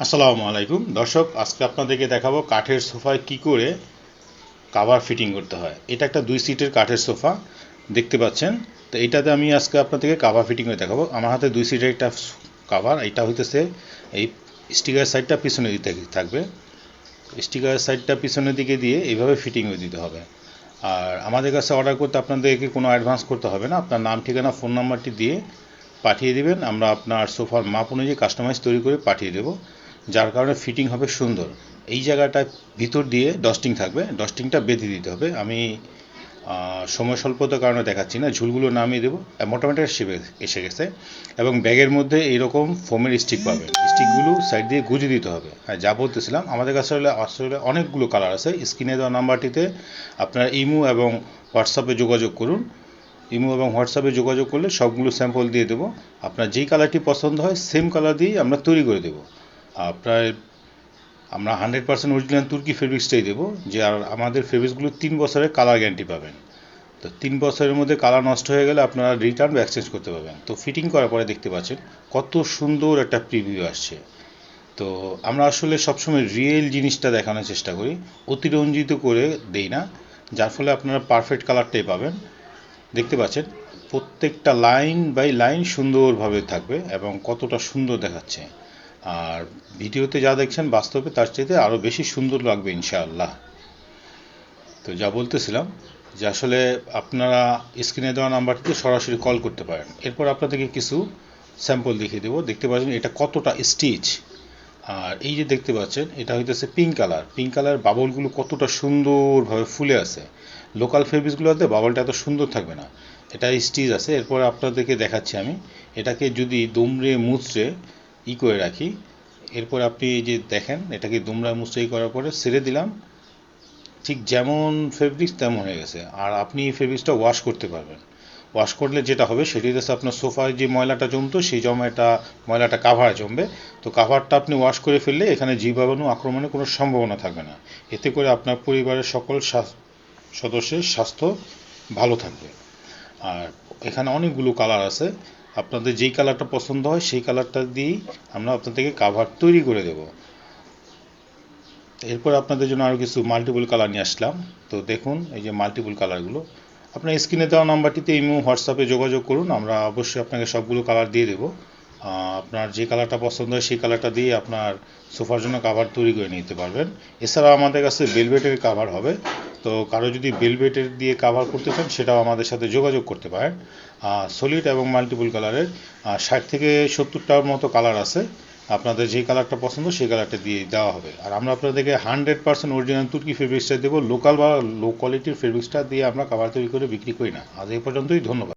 আসসালামু আলাইকুম দর্শক, আজকে আপনাদেরকে দেখাবো কাঠের সোফায় কি করে কাভার ফিটিং করতে হয়। এটা একটা 2 সিটের কাঠের সোফা দেখতে পাচ্ছেন। তো এইটাতে আমি আজকে আপনাদেরকে কাভার ফিটিং করে দেখাবো। আমার হাতে 2 সিটের একটা কাভার, এটা হইতেছে এই স্টিকার সাইডটা পিছনের দিকে থাকবে। স্টিকার সাইডটা পিছনের দিকে দিয়ে এইভাবে ফিটিং করে দিতে হবে। আর আমাদের কাছে অর্ডার করতে আপনাদেরকে কোনো অ্যাডভান্স করতে হবে না। আপনার নাম, ঠিকানা, ফোন নাম্বারটি দিয়ে পাঠিয়ে দিবেন। আমরা আপনার সোফার মাপ অনুযায়ী কাস্টমাইজ তৈরি করে পাঠিয়ে দেব, যার কারণে ফিটিং হবে সুন্দর। এই জায়গাটায় ভিতর দিয়ে ডস্টিং থাকবে, ডস্টিংটা বেঁধে দিতে হবে। আমি সময় স্বল্পতার কারণে দেখাচ্ছি না, ঝুলগুলো নামিয়ে দেবো। মোটামুটি শেপে এসে গেছে। এবং ব্যাগের মধ্যে এইরকম ফোমের স্টিক পাবেন, স্টিকগুলো সাইড দিয়ে গুঁজে দিতে হবে। হ্যাঁ, যা বলতেছিলাম, আমাদের কাছে আসলে অনেকগুলো কালার আছে। স্ক্রিনে দেওয়া নাম্বারটিতে আপনার ইমো এবং হোয়াটসঅ্যাপে যোগাযোগ করুন। ইমো এবং হোয়াটসঅ্যাপে যোগাযোগ করলে সবগুলো স্যাম্পল দিয়ে দেবো। আপনার যেই কালারটি পছন্দ হয় সেম কালার দিয়েই আমরা তৈরি করে দেবো। আপনার আমরা 100% অরিজিনাল তুর্কি ফেব্রিক্সটাই দেবো, যে আর আমাদের ফেব্রিক্সগুলো 3 বছরের কালার গ্যারান্টি পাবেন। তো 3 বছরের মধ্যে কালার নষ্ট হয়ে গেলে আপনারা রিটার্ন বা এক্সচেঞ্জ করতে পারবেন। তো ফিটিং করার পরে দেখতে পাচ্ছেন কত সুন্দর একটা প্রিভিউ আসছে। তো আমরা আসলে সবসময় রিয়েল জিনিসটা দেখানোর চেষ্টা করি, অতিরঞ্জিত করে দেই না, যার ফলে আপনারা পারফেক্ট কালারটাই পাবেন। দেখতে পাচ্ছেন প্রত্যেকটা লাইন বাই লাইন সুন্দরভাবে থাকবে এবং কতটা সুন্দর দেখাচ্ছে। আর ভিডিওতে যা দেখছেন বাস্তবে তার চাইতে আরও বেশি সুন্দর লাগবে ইনশাআল্লাহ। তো যা বলতেছিলাম, যে আসলে আপনারা স্ক্রিনে দেওয়া নাম্বারটিতে সরাসরি কল করতে পারেন। এরপর আপনাদেরকে কিছু স্যাম্পল দেখিয়ে দেবো। দেখতে পাচ্ছেন এটা কতটা স্টিচ। আর এই যে দেখতে পাচ্ছেন এটা হইতেছে পিঙ্ক কালার। পিঙ্ক কালার বাবলগুলো কতটা সুন্দরভাবে ফুলে আছে। লোকাল ফেব্রিক্সগুলোতে বাবলটা এত সুন্দর থাকবে না, এটা স্টিচ আছে। এরপর আপনাদেরকে দেখাচ্ছি আমি এটাকে যদি দুমড়ে মুচড়ে করে রাখি। এরপর আপনি এই যে দেখেন, এটাকে দুমড়া মুচড়ে করার পরে ছেড়ে দিলাম, ঠিক যেমন ফেব্রিক্স তেমন হয়ে গেছে। আর আপনি এই ফেব্রিক্সটা ওয়াশ করতে পারবেন। ওয়াশ করলে যেটা হবে সেটি হচ্ছে আপনার সোফায় যে ময়লাটা জমতো সেই ময়লাটা কাভারে জমবে। তো কাভারটা আপনি ওয়াশ করে ফেললে এখানে জীবাণু আক্রমণের কোনো সম্ভাবনা থাকবে না। এতে করে আপনার পরিবারের সকল সদস্যের স্বাস্থ্য ভালো থাকবে। আর এখানে অনেকগুলো কালার আছে, আপনাদের যেই কালারটা পছন্দ হয় সেই কালারটা দিয়েই আমরা আপনাদেরকে কাভার তৈরি করে দেব। এরপর আপনাদের জন্য আরও কিছু মাল্টিপল কালার নিয়ে আসলাম। তো দেখুন এই যে মাল্টিপল কালারগুলো, আপনার স্ক্রিনে দেওয়া নাম্বারটিতে ইমো হোয়াটসঅ্যাপে যোগাযোগ করুন, আমরা অবশ্যই আপনাকে সবগুলো কালার দিয়ে দেবো। আপনার যে কালারটা পছন্দ হয় সেই কালারটা দিয়ে আপনার সোফার জন্য কাভার তৈরি করে নিতে পারবেন। এছাড়াও আমাদের কাছে ভেলভেটের কাভার হবে। তো কারো যদি ভেলভেটের দিয়ে কাভার করতে চান সেটাও আমাদের সাথে যোগাযোগ করতে পারেন। সলিড এবং মাল্টিপল কালারের 60 থেকে 70টার মতো কালার আছে। আপনাদের যে কালারটা পছন্দ সেই কালারটা দিয়ে দেওয়া হবে। আর আমরা আপনাদেরকে 100% অরিজিনাল তুর্কি ফেব্রিক্সটা দেবো। লোকাল বা লো কোয়ালিটির ফেব্রিক্সটা দিয়ে আমরা কাভার তৈরি করে বিক্রি করি না। আজ এই পর্যন্তই, ধন্যবাদ।